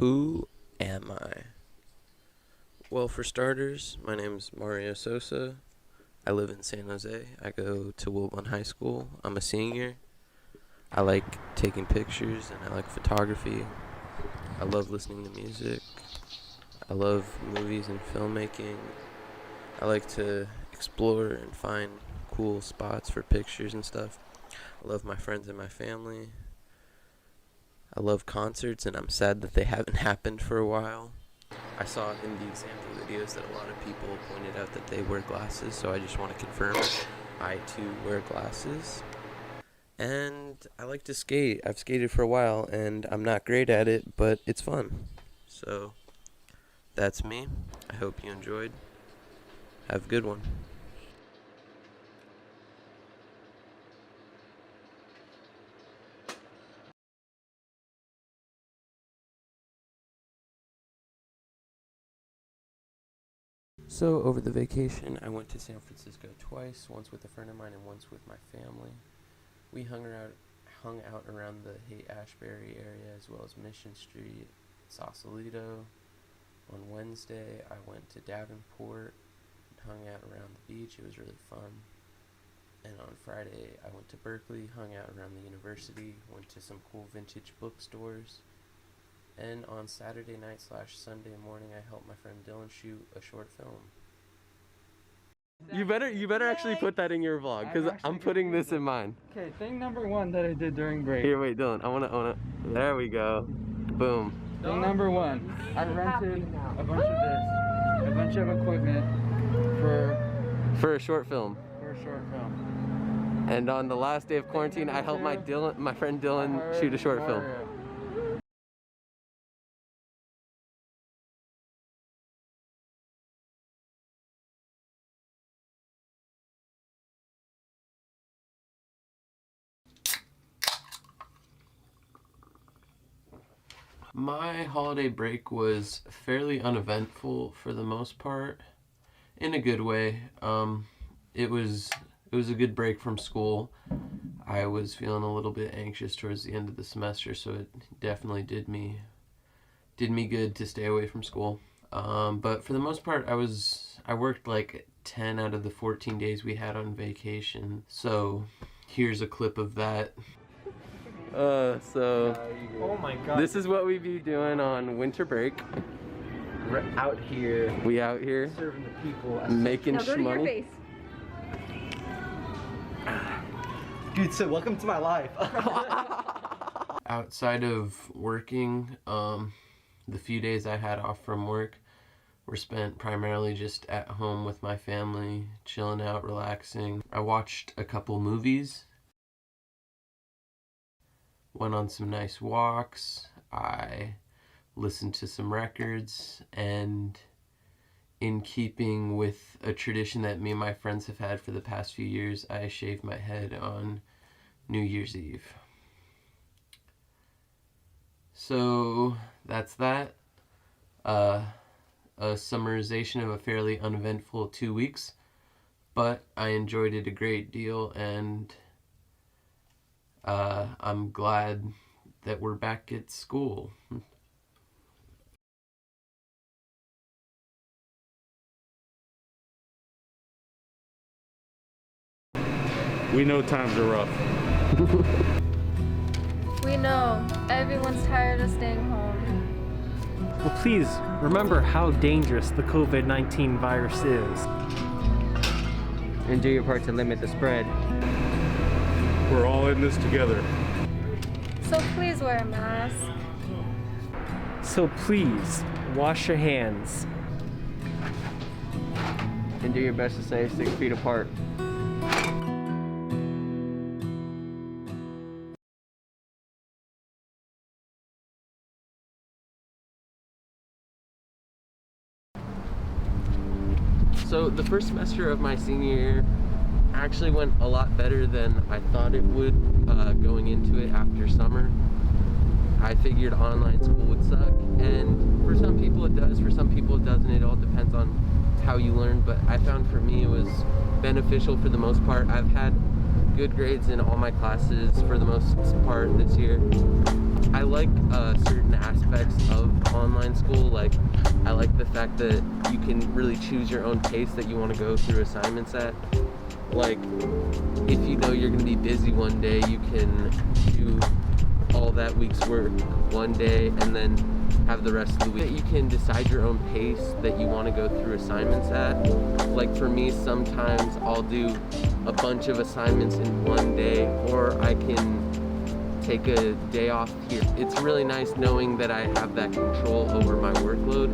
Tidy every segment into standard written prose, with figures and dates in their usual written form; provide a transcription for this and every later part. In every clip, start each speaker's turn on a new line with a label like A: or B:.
A: Who am I? Well, for starters, my name's MarioSosa. I live in San Jose. I go to Wilbon High School. I'm a senior. I like taking pictures and I like photography. I love listening to music. I love movies and filmmaking. I like to explore and find cool spots for pictures and stuff. I love my friends and my family. I love concerts, and I'm sad that they haven't happened for a while. I saw in the example videos that a lot of people pointed out that they wear glasses, so I just want to confirm I too wear glasses. And I like to skate. I've skated for a while, and I'm not great at it, but it's fun. So that's me. I hope you enjoyed. Have a good one. So over the vacation, I went to San Francisco twice, once with a friend of mine and once with my family. We hung out around the Haight-Ashbury area as well as Mission Street, Sausalito. On Wednesday, I went to Davenport and hung out around the beach. It was really fun. And on Friday, I went to Berkeley, hung out around the university, went to some cool vintage bookstores. And on Saturday night / Sunday morning, I helped my friend Dylan shoot a short film. You better actually put that in your vlog, because I'm putting this in mine.
B: Okay, thing number one that I did during break.
A: Here, wait, Dylan, I wanna, there we go. Boom.
B: Thing number one, I rented a bunch of this, a bunch of equipment
A: for a short film. And on the last day of quarantine, I helped my friend Dylan shoot a short film. My holiday break was fairly uneventful for the most part, in a good way. It was a good break from school. I was feeling a little bit anxious towards the end of the semester, so it definitely did me good to stay away from school. But for the most part, I worked like 10 out of the 14 days we had on vacation. So here's a clip of that.
B: Oh my god.
A: This is what we be doing on winter break.
B: We're out here.
A: We out here
B: Serving the people.
A: making
C: Now go to your
A: shmoney.
C: face.
B: Dude, so welcome to my life.
A: Outside of working, the few days I had off from work were spent primarily just at home with my family, chilling out, relaxing. I watched a couple movies. Went on some nice walks, I listened to some records, and in keeping with a tradition that me and my friends have had for the past few years, I shaved my head on New Year's Eve. So that's that. A summarization of a fairly uneventful 2 weeks, but I enjoyed it a great deal, and I'm glad that we're back at school.
D: We know times are rough.
C: We know everyone's tired of staying home.
E: Well, please remember how dangerous the COVID-19 virus is.
F: And do your part to limit the spread.
D: We're all in this together.
C: So please wear a mask.
E: So please, wash your hands.
F: And do your best to stay 6 feet apart.
A: So the first semester of my senior year actually went a lot better than I thought it would going into it after summer. I figured online school would suck, and for some people it does, for some people it doesn't. It all depends on how you learn, but I found for me it was beneficial for the most part. I've had good grades in all my classes for the most part this year. I like certain aspects of online school. Like, I like the fact that you can really choose your own pace that you want to go through assignments at. Like, if you know you're going to be busy one day, you can do all that week's work one day and then have the rest of the week. You can decide your own pace that you want to go through assignments at. Like for me, sometimes I'll do a bunch of assignments in one day, or I can take a day off here. It's really nice knowing that I have that control over my workload,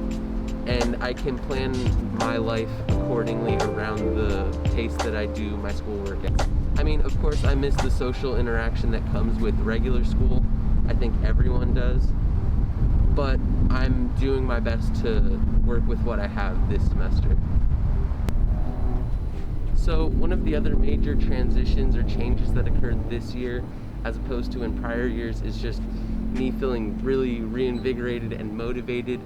A: and I can plan my life accordingly around the pace that I do my schoolwork at. I mean, of course, I miss the social interaction that comes with regular school. I think everyone does. But I'm doing my best to work with what I have this semester. So one of the other major transitions or changes that occurred this year as opposed to in prior years is just me feeling really reinvigorated and motivated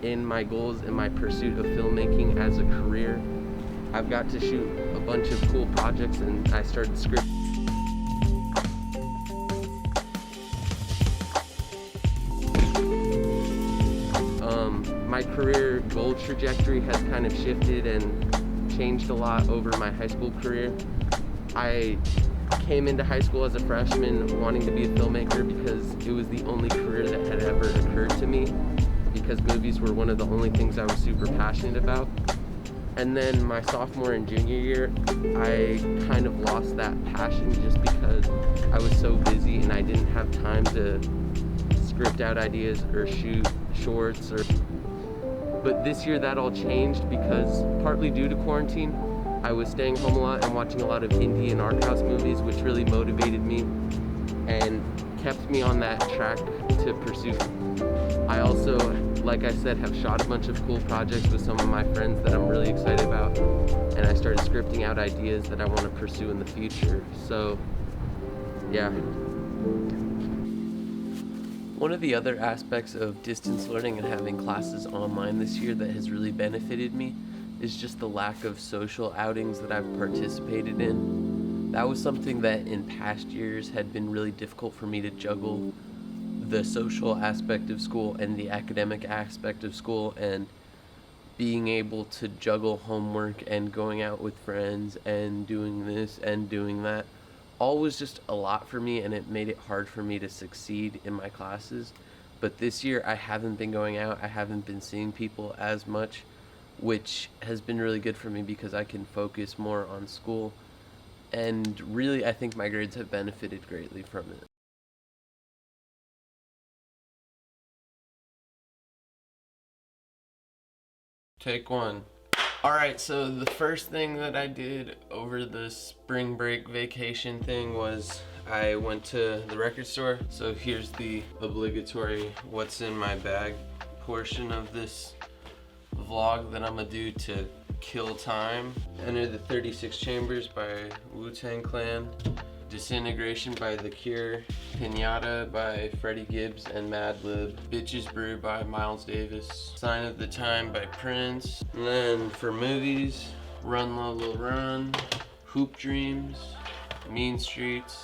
A: in my goals and my pursuit of filmmaking as a career. I've got to shoot a bunch of cool projects, and I started scripting. My career goal trajectory has kind of shifted and changed a lot over my high school career. I came into high school as a freshman wanting to be a filmmaker because it was the only career that had ever occurred to me, because movies were one of the only things I was super passionate about. And then my sophomore and junior year, I kind of lost that passion just because I was so busy and I didn't have time to script out ideas or shoot shorts. But this year that all changed because, partly due to quarantine, I was staying home a lot and watching a lot of indie and art house movies, which really motivated me and kept me on that track to pursue. I also, like I said, have shot a bunch of cool projects with some of my friends that I'm really excited about, and I started scripting out ideas that I want to pursue in the future. So, yeah. One of the other aspects of distance learning and having classes online this year that has really benefited me is just the lack of social outings that I've participated in. That was something that in past years had been really difficult for me to juggle, the social aspect of school and the academic aspect of school, and being able to juggle homework and going out with friends and doing this and doing that all was just a lot for me, and it made it hard for me to succeed in my classes. But this year I haven't been going out, I haven't been seeing people as much, which has been really good for me because I can focus more on school, and really I think my grades have benefited greatly from it. Take one. Alright, so the first thing that I did over the spring break vacation thing was I went to the record store. So here's the obligatory what's in my bag portion of this vlog that I'm gonna do to kill time. Enter the 36 Chambers by Wu-Tang Clan, Disintegration by The Cure, Pinata by Freddie Gibbs and Madlib, Bitches Brew by Miles Davis, Sign of the Time by Prince. And then for movies, Run Lola Run, Hoop Dreams, Mean Streets,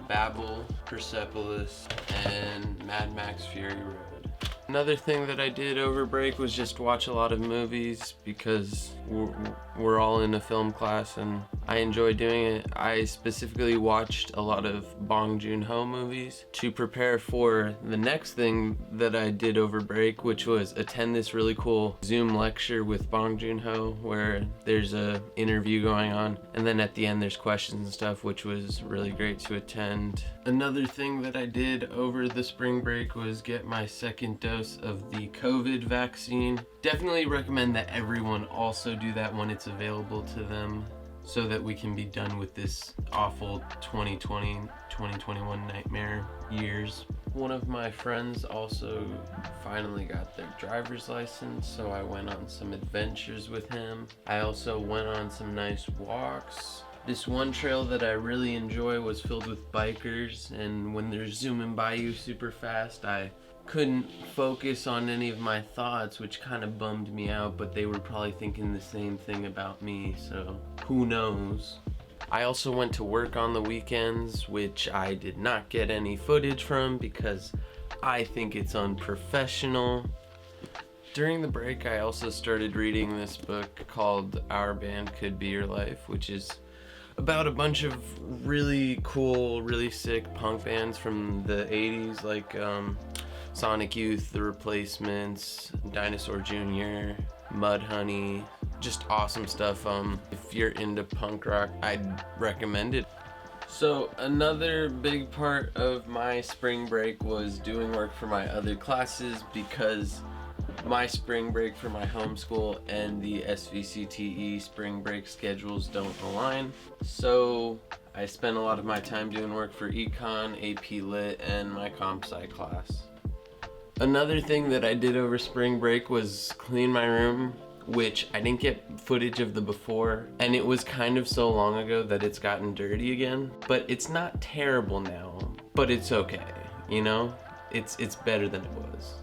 A: Babel, Persepolis, and Mad Max Fury Road. Another thing that I did over break was just watch a lot of movies because we're all in a film class and I enjoy doing it. I specifically watched a lot of Bong Joon-ho movies to prepare for the next thing that I did over break, which was attend this really cool Zoom lecture with Bong Joon-ho where there's a interview going on, and then at the end there's questions and stuff, which was really great to attend. Another thing that I did over the spring break was get my second dose of the COVID vaccine. Definitely recommend that everyone also do that when it's available to them, so that we can be done with this awful 2020, 2021 nightmare years. One of my friends also finally got their driver's license, so I went on some adventures with him. I also went on some nice walks. This one trail that I really enjoy was filled with bikers, and when they're zooming by you super fast, I couldn't focus on any of my thoughts, which kind of bummed me out, but they were probably thinking the same thing about me, so who knows. I also went to work on the weekends, which I did not get any footage from because I think it's unprofessional. During the break, I also started reading this book called Our Band Could Be Your Life, which is about a bunch of really cool, really sick punk bands from the 80s, like Sonic Youth, The Replacements, Dinosaur Jr., Mudhoney, just awesome stuff. If you're into punk rock, I'd recommend it. So another big part of my spring break was doing work for my other classes because my spring break for my homeschool and the SVCTE spring break schedules don't align. So I spent a lot of my time doing work for Econ, AP Lit, and my Comp Sci class. Another thing that I did over spring break was clean my room, which I didn't get footage of the before, and it was kind of so long ago that it's gotten dirty again. But it's not terrible now, but it's okay, you know? It's better than it was.